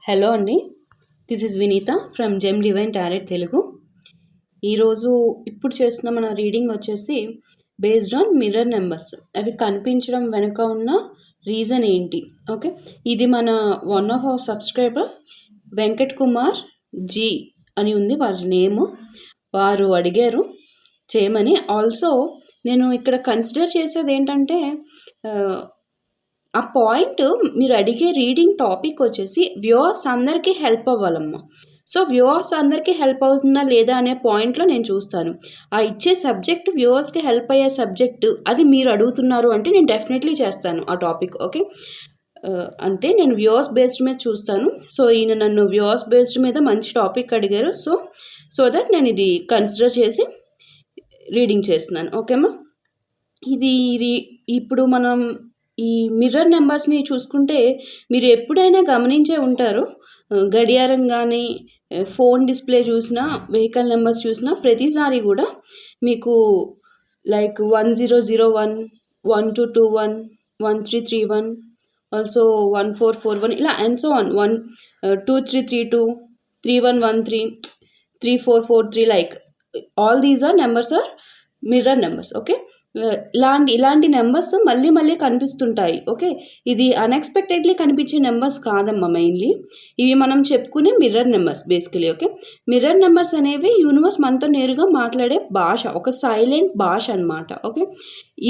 Hello అండి. This is Vineetha from gem divine tarot Telugu. ఈరోజు ఇప్పుడు చేస్తున్న మన రీడింగ్ వచ్చేసి బేస్డ్ ఆన్ మిర్రర్ నెంబర్స్. అవి కనిపించడం వెనుక ఉన్న రీజన్ ఏంటి? ఓకే, ఇది మన one of our subscriber Venkat Kumar ji అని ఉంది వారి నేము. వారు అడిగారు చేయమని. ఆల్సో నేను ఇక్కడ కన్సిడర్ చేసేది ఏంటంటే ఆ పాయింట్ మీరు అడిగే రీడింగ్ టాపిక్ వచ్చేసి వ్యూవర్స్ అందరికీ హెల్ప్ అవ్వాలమ్మా. సో వ్యూవర్స్ అందరికీ హెల్ప్ అవుతుందా లేదా అనే పాయింట్లో నేను చూస్తాను. ఆ ఇచ్చే సబ్జెక్ట్ వ్యూవర్స్కి హెల్ప్ అయ్యే సబ్జెక్టు అది మీరు అడుగుతున్నారు అంటే నేను డెఫినెట్లీ చేస్తాను ఆ టాపిక్. ఓకే, అంతే. నేను వ్యూవర్స్ బేస్డ్ మీద చూస్తాను. సో ఈయన నన్ను వ్యూవర్స్ బేస్డ్ మీద మంచి టాపిక్ అడిగారు. సో దట్ నేను ఇది కన్సిడర్ చేసి రీడింగ్ చేస్తున్నాను. ఓకేమ్మా. ఇది ఇప్పుడు మనం ఈ మిర్రర్ నెంబర్స్ని చూసుకుంటే మీరు ఎప్పుడైనా గమనించే ఉంటారు. గడియారం కానీ ఫోన్ డిస్ప్లే చూసినా వెహికల్ నెంబర్స్ చూసినా ప్రతిసారి కూడా మీకు లైక్ 1001, 1221, 1331, ఆల్సో 1441 ఇలా and so on 2332, 3113, 3443 like all these are numbers are mirror numbers. Okay, ఇలాంటి నెంబర్స్ మళ్ళీ మళ్ళీ కనిపిస్తుంటాయి. ఓకే, ఇది అన్ఎక్స్పెక్టెడ్లీ కనిపించే నెంబర్స్ కాదమ్మా. మెయిన్లీ ఇవి మనం చెప్పుకునే mirror numbers basically. Okay, mirror numbers అనేవి యూనివర్స్ మనతో నేరుగా మాట్లాడే భాష, ఒక సైలెంట్ భాష అనమాట. ఓకే,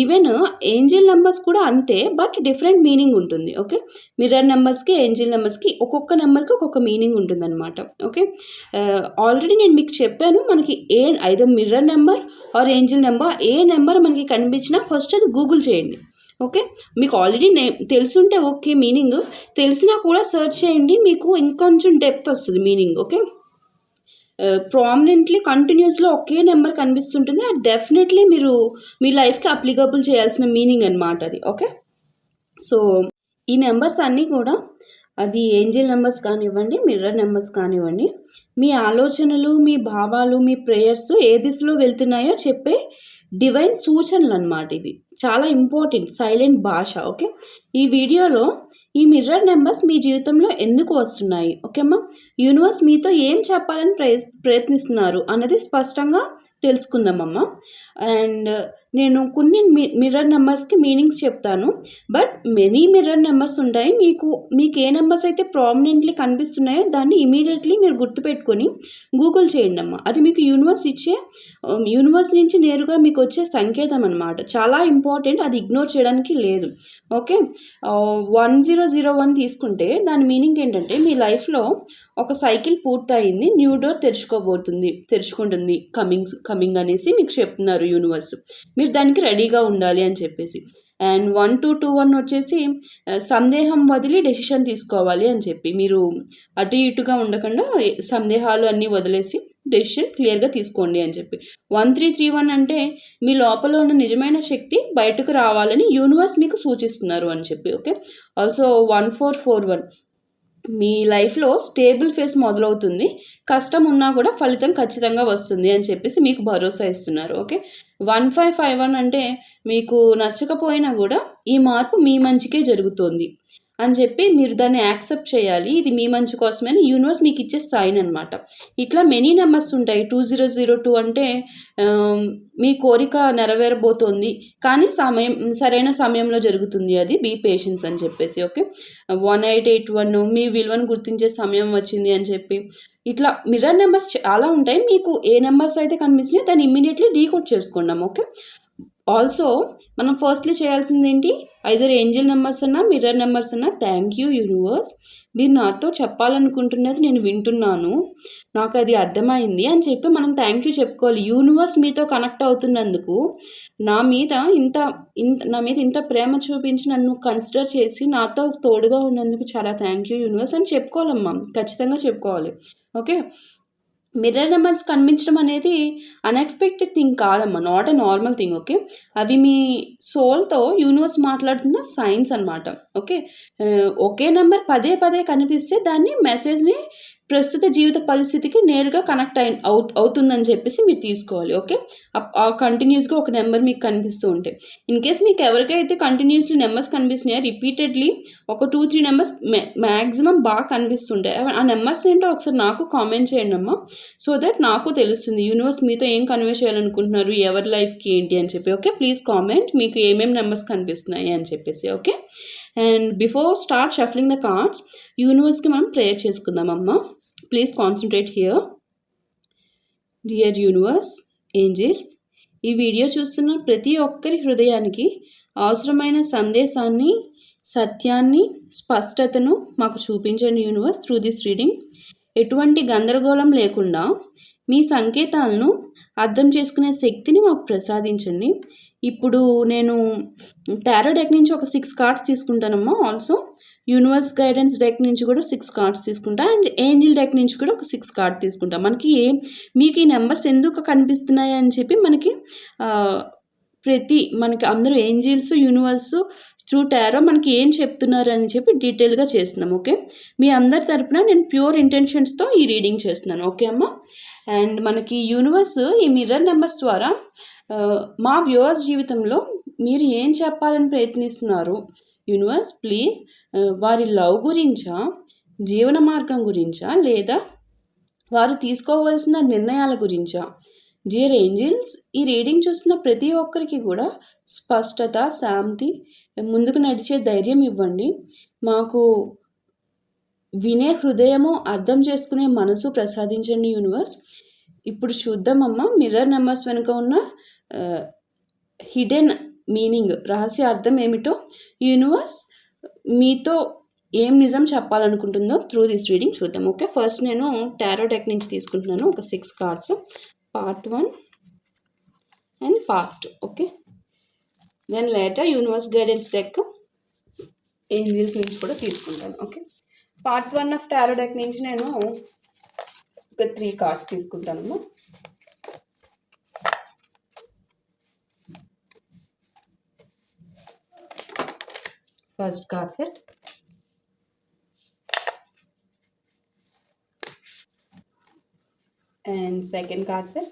ఈవెన్ ఏంజిల్ నెంబర్స్ కూడా అంతే, బట్ డిఫరెంట్ మీనింగ్ ఉంటుంది. ఓకే, మిర్రర్ నెంబర్స్కి ఏంజిల్ నెంబర్స్కి ఒక్కొక్క నెంబర్కి ఒక్కొక్క మీనింగ్ ఉంటుంది అనమాట. ఓకే, ఆల్రెడీ నేను మీకు చెప్పాను, మనకి either mirror number or angel number ఏ నెంబర్ మనకి కనిపించినా ఫస్ట్ అది గూగుల్ చేయండి. ఓకే, మీకు ఆల్రెడీ తెలుసుంటే ఓకే, మీనింగ్ తెలిసినా కూడా సెర్చ్ చేయండి, మీకు ఇంకొంచెం డెప్త్ వస్తుంది మీనింగ్. ఓకే, ప్రామినెంట్లీ కంటిన్యూస్లో ఒకే నెంబర్ కనిపిస్తుంటుంది, అది డెఫినెట్లీ మీరు మీ లైఫ్కి అప్లికబుల్ చేయాల్సిన మీనింగ్ అనమాట అది. ఓకే, సో ఈ నెంబర్స్ అన్నీ కూడా అది ఏంజిల్ నెంబర్స్ కానివ్వండి, మిర్రర్ నెంబర్స్ కానివ్వండి, మీ ఆలోచనలు, మీ భావాలు, మీ ప్రేయర్స్ ఏ దిశలో వెళ్తున్నాయో చెప్పే డివైన్ సూచనలు అన్నమాట. ఇవి చాలా ఇంపార్టెంట్, సైలెంట్ భాష. ఓకే, ఈ వీడియోలో ఈ మిర్రర్ నెంబర్స్ మీ జీవితంలో ఎందుకు వస్తున్నాయి, ఓకేమ్మా, యూనివర్స్ మీతో ఏం చెప్పాలని ప్రయత్నిస్తున్నారు అన్నది స్పష్టంగా తెలుసుకుందామమ్మా. అండ్ నేను కొన్ని మిర్రర్ నెంబర్స్కి మీనింగ్స్ చెప్తాను, బట్ మెనీ మిర్రర్ నెంబర్స్ ఉంటాయి. మీకు ఏ నెంబర్స్ అయితే ప్రామినెంట్లీ కనిపిస్తున్నాయో దాన్ని ఇమీడియట్లీ మీరు గుర్తుపెట్టుకొని గూగుల్ చేయండి అమ్మా. అది మీకు యూనివర్స్ నుంచి నేరుగా మీకు వచ్చే సంకేతం అనమాట. చాలా ఇంపార్టెంట్, అది ఇగ్నోర్ చేయడానికి లేదు. ఓకే, 1001 తీసుకుంటే దాని మీనింగ్ ఏంటంటే మీ లైఫ్లో ఒక సైకిల్ పూర్తయింది, న్యూ డోర్ తెరుచుకుంటుంది కమింగ్ అనేసి మీకు చెప్తున్నారు యూనివర్స్. మీరు దానికి రెడీగా ఉండాలి అని చెప్పేసి. అండ్ 1221 వచ్చేసి సందేహం వదిలి డెసిషన్ తీసుకోవాలి అని చెప్పి, మీరు అటు ఇటుగా ఉండకుండా సందేహాలు అన్నీ వదిలేసి డెసిషన్ క్లియర్గా తీసుకోండి అని చెప్పి. 1331 అంటే మీ లోపల ఉన్న నిజమైన శక్తి బయటకు రావాలని యూనివర్స్ మీకు సూచిస్తున్నారు అని చెప్పి. ఓకే, ఆల్సో 1441 మీ లైఫ్లో స్టేబుల్ ఫేస్ మొదలవుతుంది, కష్టం ఉన్నా కూడా ఫలితం ఖచ్చితంగా వస్తుంది అని చెప్పేసి మీకు భరోసా ఇస్తున్నారు. ఓకే, 1551 అంటే మీకు నచ్చకపోయినా కూడా ఈ మార్పు మీ మంచికే జరుగుతుంది అని చెప్పి మీరు దాన్ని యాక్సెప్ట్ చేయాలి, ఇది మీ మంచి కోసమే అని యూనివర్స్ మీకు ఇచ్చే సైన్ అనమాట. ఇట్లా మెనీ నెంబర్స్ ఉంటాయి. 2002 అంటే మీ కోరిక నెరవేరబోతోంది, కానీ సరైన సమయంలో జరుగుతుంది, అది బీ పేషెన్స్ అని చెప్పేసి. ఓకే, 1881 మీ విలువను గుర్తించే సమయం వచ్చింది అని చెప్పి. ఇట్లా మిర్రర్ నెంబర్స్ చాలా ఉంటాయి. మీకు ఏ నెంబర్స్ అయితే కనిపిస్తున్నాయో దాన్ని ఇమ్మీడియట్లీ డీకోడ్ చేసుకున్నాం. ఓకే, ఆల్సో మనం ఫస్ట్లీ చేయాల్సింది ఏంటి, ఐదర్ ఏంజిల్ నెంబర్స్ అన్నా మిర్రర్ నెంబర్స్ అన్నా థ్యాంక్ యూ యూనివర్స్, మీరు నాతో చెప్పాలనుకుంటున్నది నేను వింటున్నాను, నాకు అది అర్థమైంది అని చెప్పి మనం థ్యాంక్ యూ చెప్పుకోవాలి. యూనివర్స్ మీతో కనెక్ట్ అవుతున్నందుకు, నా మీద ఇంత ప్రేమ చూపించి నన్ను కన్సిడర్ చేసి నాతో తోడుగా ఉన్నందుకు చాలా థ్యాంక్ యూ యూనివర్స్ అని చెప్పుకోవాలమ్మా, ఖచ్చితంగా చెప్పుకోవాలి. ఓకే, మిర్రర్ నెంబర్స్ కనిపించడం అనేది అన్ఎక్స్పెక్టెడ్ థింగ్ కాదమ్మా, not a normal thing. Okay, అవి మీ సోల్తో యూనివర్స్ మాట్లాడుతున్న సైన్స్ అనమాట. ఓకే, ఒకే నెంబర్ పదే పదే కనిపిస్తే దాన్ని మెసేజ్ని ప్రస్తుత జీవిత పరిస్థితికి నేరుగా కనెక్ట్ అవుతుందని చెప్పేసి మీరు తీసుకోవాలి. ఓకే, కంటిన్యూస్గా ఒక నెంబర్ మీకు కనిపిస్తూ ఉంటాయి. ఇన్ కేస్ మీకు ఎవరికైతే కంటిన్యూస్లీ నెంబర్స్ కనిపిస్తున్నాయో రిపీటెడ్లీ ఒక 2-3 నెంబర్స్ మ్యాక్సిమం బాగా కనిపిస్తుంటాయి. ఆ నెంబర్స్ ఏంటో ఒకసారి నాకు కామెంట్ చేయండి అమ్మా, సో దట్ నాకు తెలుస్తుంది యూనివర్స్ మీతో ఏం కన్వే చేయాలనుకుంటున్నారు, ఎవరి లైఫ్కి ఏంటి అని చెప్పి. ఓకే, ప్లీజ్ కామెంట్ మీకు ఏమేమి నెంబర్స్ కనిపిస్తున్నాయి అని చెప్పేసి. Okay, and before start shuffling the cards యూనివర్స్కి మనం ప్రేయర్ చేసుకుందామమ్మా. Please concentrate here. Dear universe, angels, ఈ వీడియో చూస్తున్న ప్రతి ఒక్కరి హృదయానికి అవసరమైన సందేశాన్ని, సత్యాన్ని, స్పష్టతను మాకు చూపించండి యూనివర్స్ త్రూ దిస్ రీడింగ్. ఎటువంటి గందరగోళం లేకుండా మీ సంకేతాలను అర్థం చేసుకునే శక్తిని మాకు ప్రసాదించండి. ఇప్పుడు నేను టారో డెక్ నుంచి ఒక 6 కార్డ్స్ తీసుకుంటానమ్మా. ఆల్సో యూనివర్స్ గైడెన్స్ డెక్ నుంచి కూడా 6 కార్డ్స్ తీసుకుంటా, అండ్ ఏంజిల్ డెక్ నుంచి కూడా ఒక 6 కార్డ్ తీసుకుంటా. మీకు ఈ నెంబర్స్ ఎందుకు కనిపిస్తున్నాయి అని చెప్పి మనకి అందరూ ఏంజిల్స్, యూనివర్స్ త్రూ టారో మనకి ఏం చెప్తున్నారు అని చెప్పి డీటెయిల్గా చేస్తున్నాం. ఓకే, మీ అందరి తరపున నేను ప్యూర్ ఇంటెన్షన్స్తో ఈ రీడింగ్ చేస్తున్నాను. ఓకే అమ్మ, అండ్ మనకి యూనివర్స్ ఈ మిర్రర్ నెంబర్స్ ద్వారా మా వ్యూవర్స్ జీవితంలో మీరు ఏం చెప్పాలని ప్రయత్నిస్తున్నారు యూనివర్స్, ప్లీజ్ వారి లవ్ గురించా, జీవన మార్గం గురించా, లేదా వారు తీసుకోవాల్సిన నిర్ణయాల గురించా? డియర్ ఏంజిల్స్, ఈ రీడింగ్ చూస్తున్న ప్రతి ఒక్కరికి కూడా స్పష్టత, శాంతి, ముందుకు నడిచే ధైర్యం ఇవ్వండి. మాకు వినే హృదయము, అర్థం చేసుకునే మనసు ప్రసాదించండి యూనివర్స్. ఇప్పుడు చూద్దామమ్మా మిర్రర్ నెంబర్స్ వెనుక ఉన్న హిడెన్ మీనింగ్, రహస్య అర్థం ఏమిటో యూనివర్స్ మీతో ఏం నిజం చెప్పాలనుకుంటుందో త్రూ దిస్ రీడింగ్ చూద్దాం. ఓకే, ఫస్ట్ నేను టారో డెక్ నుంచి తీసుకుంటున్నాను ఒక 6 cards, part 1 and part 2. Okay, then later universe guidance deck, angels నుంచి కూడా తీసుకుంటాను. Okay, part 1 of tarot deck నుంచి నేను ఒక 3 కార్డ్స్ తీసుకుంటాను. First card set, and second card set,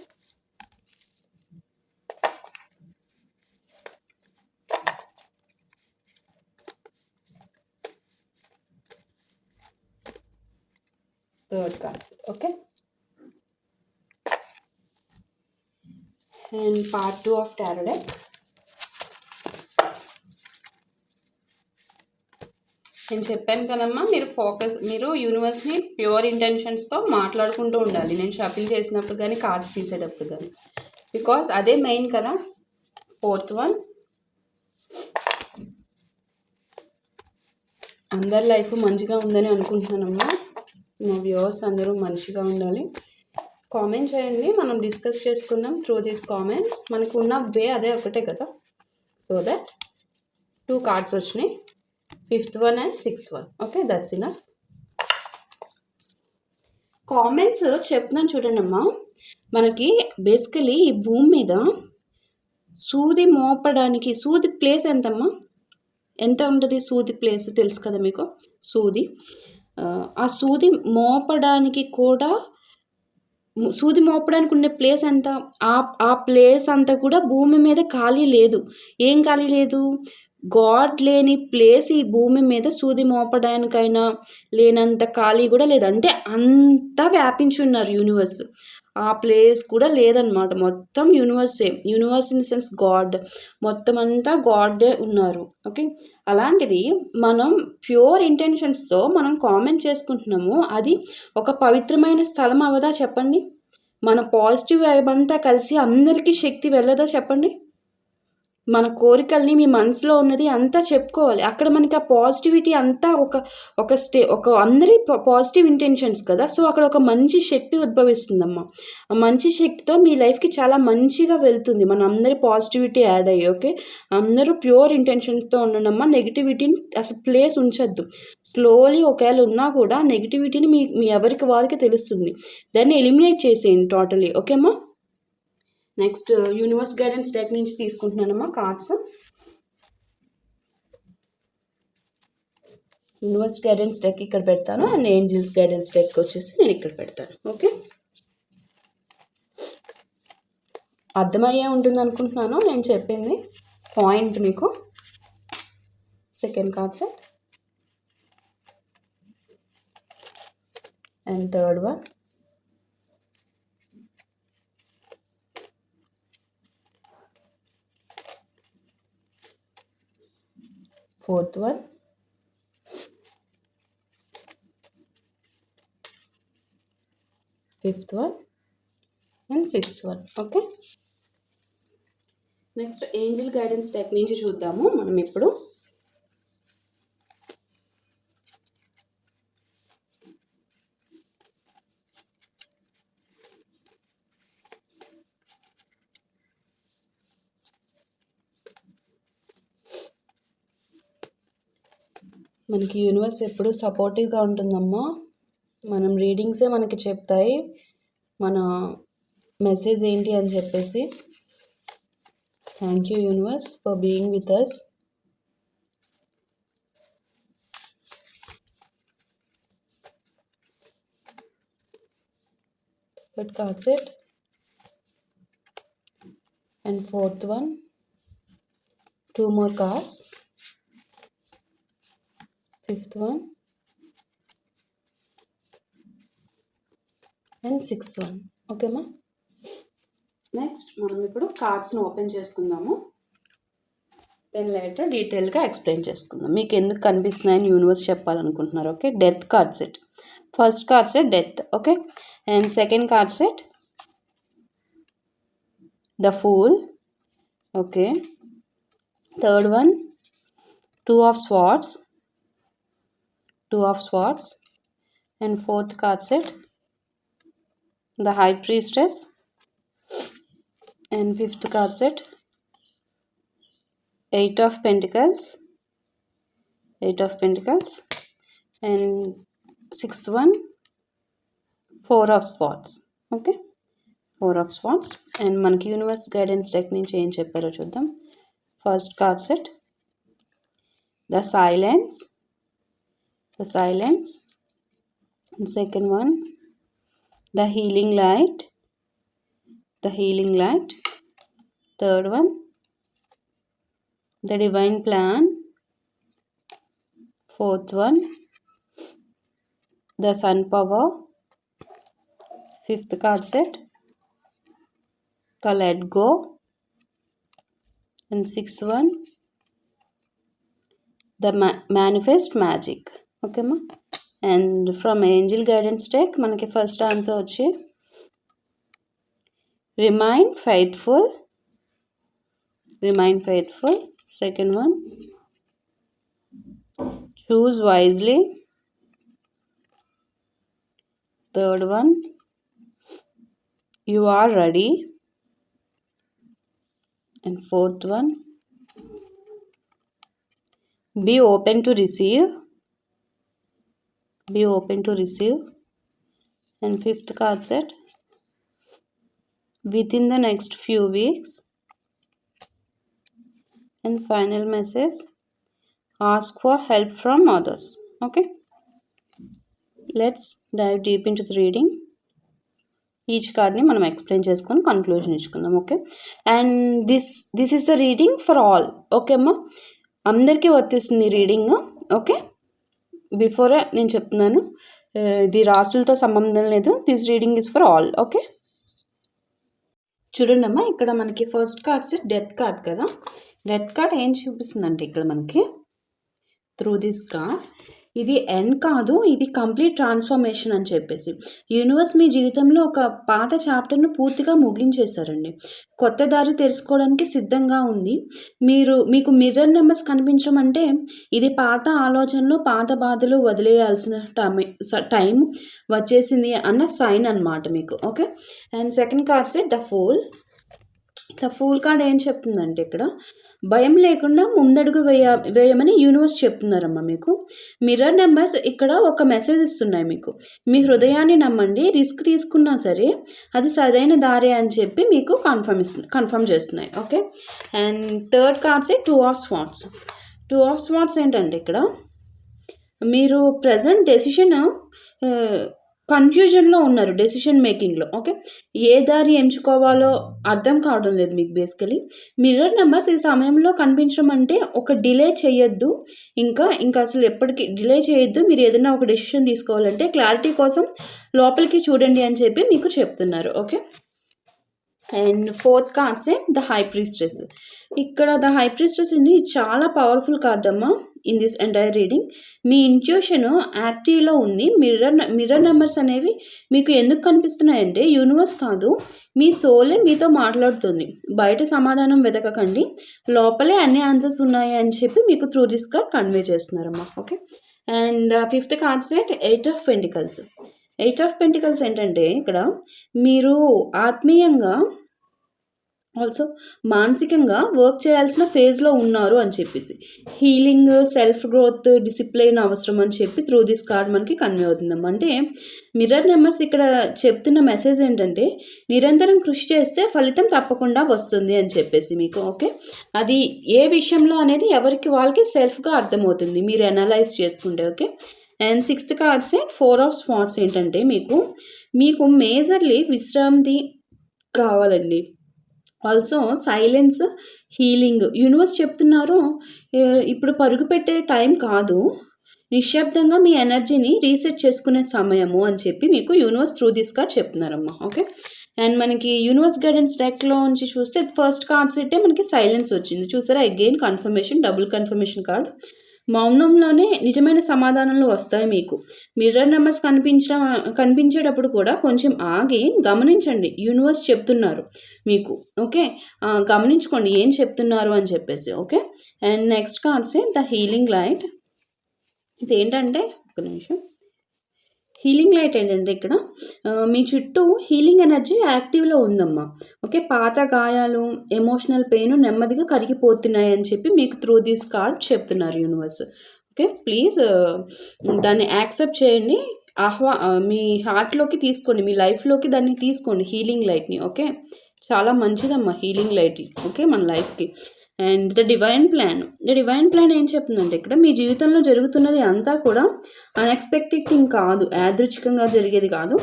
third card set. Okay, and part 2 of tarot deck. నేను చెప్పాను కదమ్మా, మీరు యూనివర్స్ని ప్యూర్ ఇంటెన్షన్స్తో మాట్లాడుకుంటూ ఉండాలి. నేను షాపింగ్ చేసినప్పుడు కానీ కార్డ్స్ తీసేటప్పుడు కానీ, బికాస్ అదే మెయిన్ కదా. 4th వన్, అందరి లైఫ్ మంచిగా ఉందని అనుకుంటున్నానమ్మా. మా వ్యూవర్స్ అందరూ మంచిగా ఉండాలి. కామెంట్ చేయండి, మనం డిస్కస్ చేసుకుందాం త్రూ దీస్ కామెంట్స్. మనకు ఉన్న వే అదే ఒకటే కదా. సో దట్ 2 కార్డ్స్ వచ్చినాయి, 5th one and 6th one. Okay, that's enough. Comments చెప్తున్నాను చూడండి అమ్మా. మనకి బేసికలీ ఈ భూమి మీద సూది మోపడానికి, సూది ప్లేస్ ఎంతమ్మా, ఎంత ఉంటుంది సూది ప్లేస్ తెలుసు కదా మీకు. ఆ సూది మోపడానికి ఉండే ప్లేస్ ఎంత, ఆ ప్లేస్ అంతా కూడా భూమి మీద ఖాళీ లేదు. ఏం ఖాళీ లేదు? గాడ్ లేని ప్లేస్ ఈ భూమి మీద సూది మోపడానికైనా లేనంత ఖాళీ కూడా లేదు. అంటే అంతా వ్యాపించి ఉన్నారు యూనివర్స్. ఆ ప్లేస్ కూడా లేదనమాట. మొత్తం universe, universe in sense God, మొత్తం అంతా గాడే ఉన్నారు. ఓకే, అలాంటిది మనం ప్యూర్ ఇంటెన్షన్స్తో మనం కామెంట్ చేసుకుంటున్నాము. అది ఒక పవిత్రమైన స్థలం అవదా చెప్పండి? మన పాజిటివ్ వైబ్ అంతా కలిసి అందరికీ శక్తి వెళ్ళదా చెప్పండి? మన కోరికల్ని, మీ మనసులో ఉన్నది అంతా చెప్పుకోవాలి. అక్కడ మనకి ఆ పాజిటివిటీ అంతా ఒక అందరి పాజిటివ్ ఇంటెన్షన్స్ కదా. సో అక్కడ ఒక మంచి శక్తి ఉద్భవిస్తుందమ్మా. ఆ మంచి శక్తితో మీ లైఫ్కి చాలా మంచిగా వెళ్తుంది. మన అందరి పాజిటివిటీ యాడ్ అయ్యి. ఓకే, అందరూ ప్యూర్ ఇంటెన్షన్స్తో ఉండడమ్మా. నెగిటివిటీని అసలు ప్లేస్ ఉంచద్దు. స్లోలీ ఒకవేళ ఉన్నా కూడా నెగిటివిటీని మీ ఎవరికి వారికి తెలుస్తుంది. దాన్ని ఎలిమినేట్ చేసేయండి టోటలీ. ఓకే అమ్మా. నెక్స్ట్ యూనివర్స్ గైడెన్స్ డెక్ నుంచి తీసుకుంటున్నానమ్మా కార్డ్స్. యూనివర్స్ గైడెన్స్ డెక్ ఇక్కడ పెడతాను అండ్ ఏంజిల్స్ గైడెన్స్ డెక్ వచ్చేసి నేను ఇక్కడ పెడతాను. ఓకే, అర్థమయ్యే ఉంటుంది అనుకుంటున్నాను నేను చెప్పింది పాయింట్ మీకు. Second card set and third one, fourth one, fifth one and sixth one. Okay, next angel guidance deck నుంచి చూద్దాము మనం ఇప్పుడు. మనకి యూనివర్స్ ఎప్పుడు సపోర్టివ్గా ఉంటుందమ్మా. మనం రీడింగ్సే మనకి చెప్తాయి మన మెసేజ్ ఏంటి అని చెప్పేసి. Thank you universe for being with us. Third card set and fourth one, 2 more cards, fifth one and sixth one. Okay మా, నెక్స్ట్ మనం ఇప్పుడు కార్డ్స్ని ఓపెన్ చేసుకుందాము. దెన్ లేటర్ డీటెయిల్గా ఎక్స్ప్లెయిన్ చేసుకుందాం మీకు ఎందుకు కనిపిస్తున్నాయని యూనివర్స్ చెప్పాలనుకుంటున్నారు. Okay, death card set. First card set death. Okay, and second card set the fool. Okay, third one 2 of swords, 2 of swords, and fourth card set the high priestess, and fifth card set 8 of pentacles, 8 of pentacles, and sixth one 4 of swords. Okay, 4 of swords. and మనకి universe guidance deck నుంచి ఏం చెప్పారో చూద్దాం. First card set the silence, the silence, and second one the healing light, the healing light, third one the divine plan, fourth one the sun power, fifth card set the let go, and sixth one the manifest magic. Okay మా, and from angel guidance deck మనకి first answer వచ్చి remain faithful, remain faithful. Second one choose wisely, third one you are ready, and fourth one be open to receive, be open to receive, and fifth card set within the next few weeks, and final message ask for help from others. Okay, let's dive deep into the reading. Each కార్డ్ని మనం explain చేసుకొని conclusion ఇచ్చుకుందాం. Okay, and this is the reading for all. Okay అమ్మా, అందరికీ వర్తిస్తుంది reading. Okay, before నేను చెప్తున్నాను, ఇది రాసులతో సంబంధం లేదు. This reading is for all. Okay, చూడండి అమ్మా, ఇక్కడ మనకి first card set death card కదా. డెత్ కార్డ్ ఏం చూపిస్తుందంటే ఇక్కడ మనకి త్రూ దిస్ కార్డ్ ఇది ఎండ్ కాదు, ఇది కంప్లీట్ ట్రాన్స్ఫర్మేషన్ అని చెప్పేసి యూనివర్స్ మీ జీవితంలో ఒక పాత చాప్టర్ను పూర్తిగా ముగించేశారండి. కొత్త దారి తెలుసుకోవడానికి సిద్ధంగా ఉంది. మీకు మిర్రర్ నెంబర్స్ కనిపించమంటే ఇది పాత ఆలోచనలు, పాత బాధలు వదిలేయాల్సిన టైం వచ్చేసింది అన్న సైన్ అన్నమాట మీకు. Okay, and second card set the fool card ఏం చెప్తుందంటే ఇక్కడ భయం లేకుండా ముందడుగు వేయమని యూనివర్స్ చెప్తున్నారమ్మా మీకు. మిర్రర్ నెంబర్స్ ఇక్కడ ఒక మెసేజ్ ఇస్తున్నాయి మీకు. మీ హృదయాన్ని నమ్మండి, రిస్క్ తీసుకున్నా సరే అది సరైన దారే అని చెప్పి మీకు కన్ఫర్మ్ చేస్తున్నాయి. Okay, and third cards 2 of swords. 2 of swords ఏంటంటే ఇక్కడ మీరు ప్రెజెంట్ డెసిషన్ కన్‌ఫ్యూజన్‌లో ఉన్నారు డెసిషన్ మేకింగ్‌లో. ఓకే. ఏ దారి ఎంచుకోవాలో అర్థం కావడం లేదు మీకు బేసికల్లీ. మిర్రర్ నంబర్స్ ఈ సమయంలో కనిపించడం అంటే ఒక డిలే చేయొద్దు. ఇంకా అసలు ఎప్పటికి డిలే చేయొద్దు. మీరు ఏదైనా ఒక డెసిషన్ తీసుకోవాలంటే క్లారిటీ కోసం లోపలికి చూడండి అని చెప్పి మీకు చెప్తున్నారు. Okay. And fourth concept the high priestess. ఇక్కడ ద హై ప్రీస్ట్రెస్ అండి చాలా పవర్ఫుల్ కార్డ్ అమ్మా ఇన్ దిస్ ఎంటైర్ రీడింగ్. మీ ఇంట్యూషన్ యాక్టివ్లో ఉంది. మిర్రర్ నెంబర్స్ అనేవి మీకు ఎందుకు కనిపిస్తున్నాయంటే యూనివర్స్ కాదు, మీ సోలే మీతో మాట్లాడుతుంది. బయట సమాధానం వెతకకండి, లోపలే అన్ని ఆన్సర్స్ ఉన్నాయి అని చెప్పి మీకు త్రూ దిస్ కార్డ్ కన్వే చేస్తున్నారమ్మా. Okay. And fifth concept eight of pentacles. Eight of pentacles ఏంటంటే ఇక్కడ మీరు ఆత్మీయంగా ఆల్సో మానసికంగా వర్క్ చేయాల్సిన ఫేజ్లో ఉన్నారు అని చెప్పేసి హీలింగ్, సెల్ఫ్ గ్రోత్, డిసిప్లిన్ అవసరం అని చెప్పి త్రూ దిస్ కార్డ్ మనకి కన్వే అవుతుందమ్మా. అంటే మిర్రర్ నెంబర్స్ ఇక్కడ చెప్తున్న మెసేజ్ ఏంటంటే నిరంతరం కృషి చేస్తే ఫలితం తప్పకుండా వస్తుంది అని చెప్పేసి మీకు. ఓకే. అది ఏ విషయంలో అనేది ఎవరికి వాళ్ళకి సెల్ఫ్గా అర్థమవుతుంది మీరు అనలైజ్ చేసుకుంటే. Okay. And sixth cards four of spots ఏంటంటే మీకు మేజర్లీ విశ్రాంతి కావాలండి. Also silence, healing. యూనివర్స్ చెప్తున్నారు ఇప్పుడు పరుగు పెట్టే టైం కాదు, నిశ్శబ్దంగా మీ ఎనర్జీని రీసెట్ చేసుకునే సమయము అని చెప్పి మీకు యూనివర్స్ త్రూ దిస్ కార్డ్ చెప్తున్నారమ్మా. ఓకే. అండ్ మనకి యూనివర్స్ గైడెన్స్ డెక్లో నుంచి చూస్తే ఫస్ట్ కార్డ్ సెట్టే మనకి సైలెన్స్ వచ్చింది చూసారా. Again confirmation, double confirmation card. మౌనంలోనే నిజమైన సమాధానాలు వస్తాయి మీకు. మిర్రర్ నెంబర్స్ కనిపించేటప్పుడు కూడా కొంచెం ఆగి గమనించండి, యూనివర్స్ చెప్తున్నారు మీకు. ఓకే. గమనించుకోండి ఏం చెప్తున్నారు అని చెప్పేసి. ఓకే. అండ్ నెక్స్ట్ కార్డ్సే ద హీలింగ్ లైట్. ఇదేంటంటే ఒక నిమిషం. హీలింగ్ లైట్ ఏంటంటే ఇక్కడ మీ చుట్టూ హీలింగ్ ఎనర్జీ యాక్టివ్లో ఉందమ్మా. ఓకే. పాత గాయాలు, ఎమోషనల్ పెయిన్ నెమ్మదిగా కరిగిపోతున్నాయి అని చెప్పి మీకు త్రూ దిస్ కార్డ్ చెప్తున్నారు యూనివర్స్. ఓకే. ప్లీజ్ దాన్ని యాక్సెప్ట్ చేయండి, మీ హార్ట్లోకి తీసుకోండి, మీ లైఫ్లోకి దాన్ని తీసుకోండి హీలింగ్ లైట్ని. ఓకే. చాలా మంచిదమ్మా హీలింగ్ లైట్. ఓకే. మన లైఫ్కి. అండ్ ద డివైన్ ప్లాన్ ఏం చెప్తుందంటే ఇక్కడ మీ జీవితంలో జరుగుతున్నది అంతా కూడా అన్ఎక్స్పెక్టెడ్ థింగ్ కాదు, యాదృచ్ఛికంగా జరిగేది కాదు,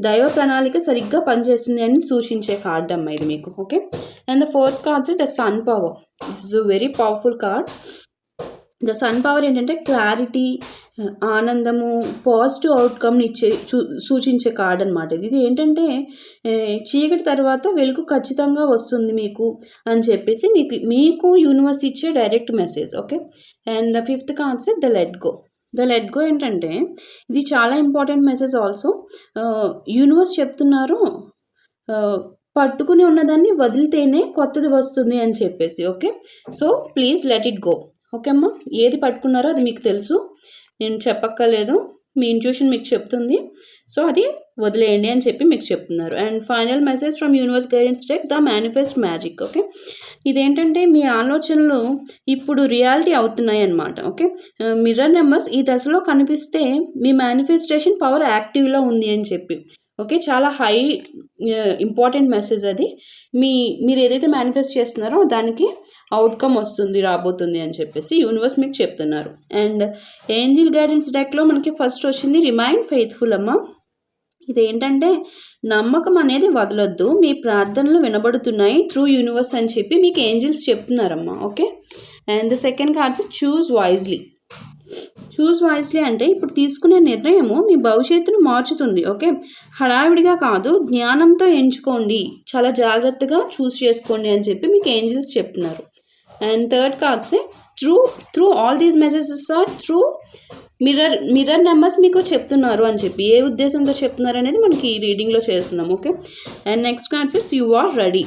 దైవ ప్రణాళిక సరిగ్గా పనిచేస్తుంది అని సూచించే కార్డ్ అమ్మ ఇది మీకు. Okay. And the fourth cards the sun power. This is very powerful card. The sun power ఏంటంటే క్లారిటీ, ఆనందము, పాజిటివ్ అవుట్కమ్ని సూచించే కార్డ్ అనమాట. ఇది ఏంటంటే చీకటి తర్వాత వెలుగు ఖచ్చితంగా వస్తుంది మీకు అని చెప్పేసి మీకు యూనివర్స్ ఇచ్చే direct message. Okay. And the fifth concept the let go ఏంటంటే ఇది చాలా ఇంపార్టెంట్ మెసేజ్ ఆల్సో. యూనివర్స్ చెప్తున్నారు పట్టుకుని ఉన్నదాన్ని వదిలితేనే కొత్తది వస్తుంది అని చెప్పేసి. Okay. So please let it go. Okay అమ్మా. ఏది పట్టుకున్నారో అది మీకు తెలుసు, నేను చెప్పక్కర్లేదు, మీ ఇంట్యూషన్ మీకు చెప్తుంది. సో అది వదిలేయండి అని చెప్పి మీకు చెప్తున్నారు. And final message from universe guidance deck the manifest magic. Okay. ఇదేంటంటే మీ ఆలోచనలు ఇప్పుడు రియాలిటీ అవుతున్నాయి అన్నమాట. ఓకే. మిర్రర్ నెంబర్స్ ఈ దశలో కనిపిస్తే మీ మేనిఫెస్టేషన్ పవర్ యాక్టివ్లో ఉంది అని చెప్పి. ఓకే. చాలా హై ఇంపార్టెంట్ మెసేజ్ అది. మీరు ఏదైతే మేనిఫెస్ట్ చేస్తున్నారో దానికి అవుట్కమ్ వస్తుంది, రాబోతుంది అని చెప్పేసి యూనివర్స్ మీకు చెప్తున్నారు. అండ్ ఏంజిల్ గైడెన్స్ డెక్లో మనకి ఫస్ట్ వచ్చింది రిమైన్ ఫెయిత్ఫుల్ అమ్మ. ఇదేంటంటే నమ్మకం అనేది వదలొద్దు, మీ ప్రార్థనలు వినబడుతున్నాయి త్రూ యూనివర్స్ అని చెప్పి మీకు ఏంజిల్స్ చెప్తున్నారమ్మా. Okay. And the second cards choose wisely అంటే ఇప్పుడు తీసుకునే నిర్ణయము మీ భవిష్యత్తును మార్చుతుంది. ఓకే. హడావిడిగా కాదు, జ్ఞానంతో ఎంచుకోండి, చాలా జాగ్రత్తగా చూస్ చేసుకోండి అని చెప్పి మీకు ఏంజిల్స్ చెప్తున్నారు. అండ్ థర్డ్ కార్డ్సే through all these messages or through mirror numbers మీకు చెప్తున్నారు అని చెప్పి ఏ ఉద్దేశంతో చెప్తున్నారు అనేది మనకి ఈ రీడింగ్లో చేస్తున్నాం. Okay. And next cards you are ready.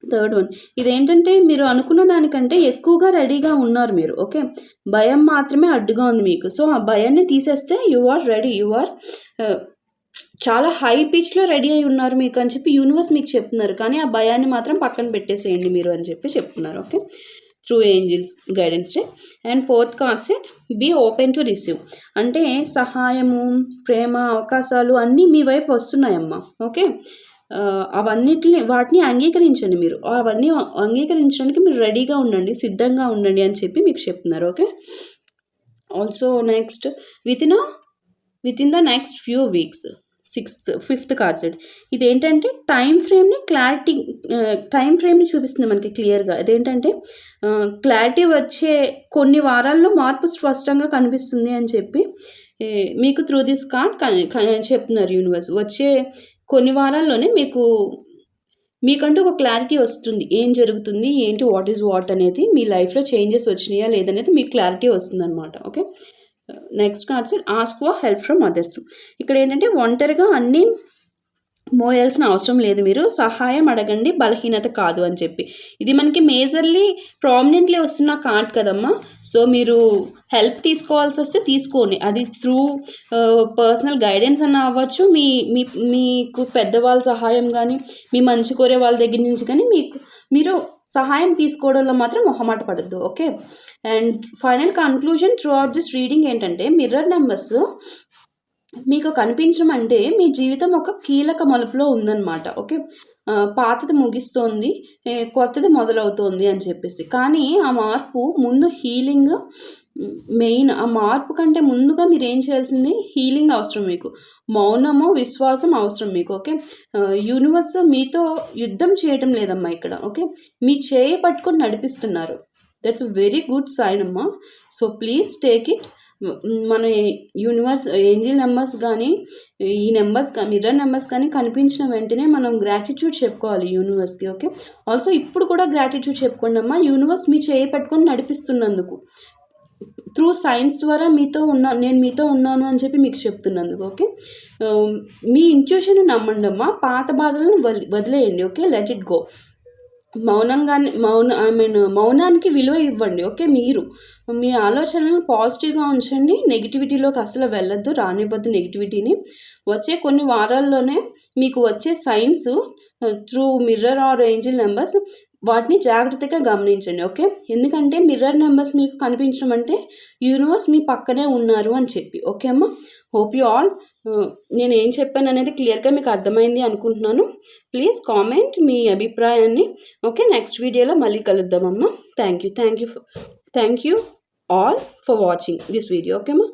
Third one ఇదేంటంటే మీరు అనుకున్న దానికంటే ఎక్కువగా రెడీగా ఉన్నారు మీరు. ఓకే. భయం మాత్రమే అడ్డుగా ఉంది మీకు. సో ఆ భయాన్ని తీసేస్తే you are ready, you are చాలా హై పిచ్లో రెడీ అయి ఉన్నారు మీకు అని చెప్పి యూనివర్స్ మీకు చెప్తున్నారు. కానీ ఆ భయాన్ని మాత్రం పక్కన పెట్టేసేయండి మీరు అని చెప్పి చెప్తున్నారు. Okay. Through angels guidance day. And fourth concept be open to receive అంటే సహాయము, ప్రేమ, అవకాశాలు అన్నీ మీ వైపు వస్తున్నాయమ్మా. ఓకే. వాటిని అంగీకరించండి మీరు. అవన్నీ అంగీకరించడానికి మీరు రెడీగా ఉండండి, సిద్ధంగా ఉండండి అని చెప్పి మీకు చెప్తున్నారు. Okay. Also next with in the next few weeks. Fifth card set ఇదేంటంటే టైం ఫ్రేమ్ని చూపిస్తుంది మనకి క్లియర్గా. అదేంటంటే క్లారిటీ వచ్చే కొన్ని వారాల్లో మార్పు స్పష్టంగా కనిపిస్తుంది అని చెప్పి మీకు త్రూ దిస్ కార్డ్ చెప్తున్నారు యూనివర్స్. వచ్చే కొన్ని వారాల్లోనే మీకంటూ ఒక క్లారిటీ వస్తుంది, ఏం జరుగుతుంది ఏంటి, వాట్ ఈజ్ వాట్ అనేది, మీ లైఫ్లో చేంజెస్ వచ్చినాయా లేదనేది మీకు క్లారిటీ వస్తుంది అనమాట. Okay, next cards ask for help from others. ఇక్కడ ఏంటంటే ఒంటరిగా అన్నీ మోయాల్సిన అవసరం లేదు, మీరు సహాయం అడగండి, బలహీనత కాదు అని చెప్పి. ఇది మనకి మేజర్లీ ప్రామినెంట్లీ వస్తున్న కార్డ్ కదమ్మా. సో మీరు హెల్ప్ తీసుకోవాల్సి వస్తే తీసుకోండి, అది త్రూ పర్సనల్ గైడెన్స్ అన్న అవ్వచ్చు, మీకు పెద్దవాళ్ళ సహాయం కానీ, మీ మంచి కోరే వాళ్ళ దగ్గర నుంచి కానీ మీరు సహాయం తీసుకోవడంలో మాత్రం మొహమాట పడద్దు. Okay, and final conclusion through out this reading ఏంటంటే మిర్రర్ నెంబర్స్ మీకు కనిపించడం అంటే మీ జీవితం ఒక కీలక మలుపులో ఉందన్నమాట. ఓకే, పాతది ముగిస్తోంది, కొత్తది మొదలవుతోంది అని చెప్పేసి. కానీ ఆ మార్పు ముందు హీలింగ్ మెయిన్. ఆ మార్పు కంటే ముందుగా మీరు ఏం చేయాల్సింది, హీలింగ్ అవసరం మీకు, మౌనము విశ్వాసం అవసరం మీకు. ఓకే, యూనివర్స్ మీతో యుద్ధం చేయటం లేదమ్మా ఇక్కడ. ఓకే, మీ చేయి పట్టుకొని నడిపిస్తున్నారు. దట్స్ వెరీ గుడ్ సైన్ అమ్మా. So please take it. మన యూనివర్స్ ఏంజిల్ నెంబర్స్ కానీ, ఈ నెంబర్స్ మిర్రర్ నెంబర్స్ కానీ కనిపించిన వెంటనే మనం గ్రాటిట్యూడ్ చెప్పుకోవాలి యూనివర్స్కి. ఓకే, ఆల్సో ఇప్పుడు కూడా గ్రాటిట్యూడ్ చెప్పుకోండి అమ్మా, యూనివర్స్ మీ చేయి పట్టుకొని నడిపిస్తున్నందుకు, త్రూ సైన్స్ ద్వారా నేను మీతో ఉన్నాను అని చెప్పి మీకు చెప్తున్నందుకు. ఓకే, మీ ఇంట్యూషన్ నమ్మండి అమ్మా, పాత బాధలను వదిలేయండి. Okay, let it go. మౌనానికి విలువ ఇవ్వండి. ఓకే, మీరు మీ ఆలోచనలను పాజిటివ్గా ఉంచండి, నెగిటివిటీలోకి అసలు వెళ్ళొద్దు, రానివ్వద్దు నెగిటివిటీని. వచ్చే కొన్ని వారాల్లోనే మీకు వచ్చే signs through mirror or angel numbers, వాటిని జాగ్రత్తగా గమనించండి. ఓకే, ఎందుకంటే మిర్రర్ నెంబర్స్ మీకు కనిపించడం అంటే యూనివర్స్ మీ పక్కనే ఉన్నారు అని చెప్పి. ఓకే అమ్మ, హోప్ యూ ఆల్ నేను ఏం చెప్పాను అనేది క్లియర్గా మీకు అర్థమైంది అనుకుంటున్నాను. ప్లీజ్ కామెంట్ మీ అభిప్రాయాన్ని. ఓకే, నెక్స్ట్ వీడియోలో మళ్ళీ కలుద్దామమ్మా. Thank you all for watching this video. Okay అమ్మా.